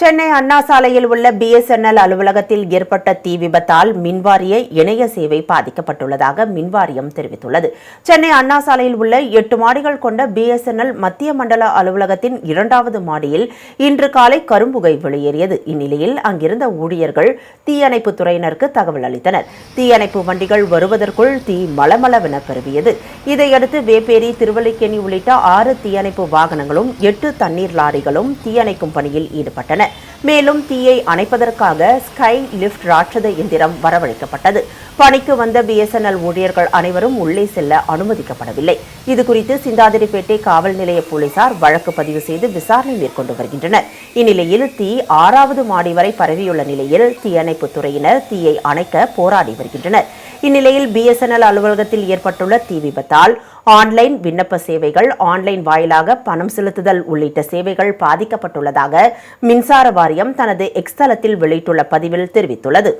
சென்னை அண்ணா சாலையில் உள்ள BSNL அலுவலகத்தில் ஏற்பட்ட தீ விபத்தால் மின்வாரிய இணைய சேவை பாதிக்கப்பட்டுள்ளதாக மின்வாரியம் தெரிவித்துள்ளது. சென்னை அண்ணா சாலையில் உள்ள 8 மாடிகள் கொண்ட BSNL மத்திய மண்டல அலுவலகத்தின் 2வது மாடியில் இன்று காலை கரும்புகை வெளியேறியது. இந்நிலையில் அங்கிருந்த ஊழியர்கள் தீயணைப்பு துறையினருக்கு தகவல் அளித்தனர். தீயணைப்பு வண்டிகள் வருவதற்குள் தீ மளமளவென பரவியது. இதையடுத்து வேப்பேரி, திருவல்லிக்கேணி உள்ளிட்ட 6 தீயணைப்பு வாகனங்களும் 8 தண்ணீர் லாரிகளும் தீயணைக்கும் பணியில் ஈடுபட்டன. மேலும் தீயை அணைப்பதற்காக ஸ்கை லிப்ட் ராட்சத எந்திரம் வரவழைக்கப்பட்டது. பணிக்கு வந்த BSNL ஊழியர்கள் அனைவரும் உள்ளே செல்ல அனுமதிக்கப்படவில்லை. இதுகுறித்து சிந்தாதிரிப்பேட்டை காவல் நிலைய போலீசார் வழக்கு பதிவு செய்து விசாரணை மேற்கொண்டு வருகின்றனர். இந்நிலையில் தீ 6வது மாடி வரை பரவியுள்ள நிலையில் தீயணைப்பு துறையினர் தீயை அணைக்க போராடி வருகின்றனர். இந்நிலையில் BSNL அலுவலகத்தில் ஏற்பட்டுள்ள தீ விபத்தால் ஆன்லைன் விண்ணப்ப சேவைகள், ஆன்லைன் வாயிலாக பணம் செலுத்துதல் உள்ளிட்ட சேவைகள் பாதிக்கப்பட்டுள்ளதாக மின்சார வாரியம் தனது எக்ஸ் தளத்தில் வெளியிட்டுள்ள பதிவில் தெரிவித்துள்ளது.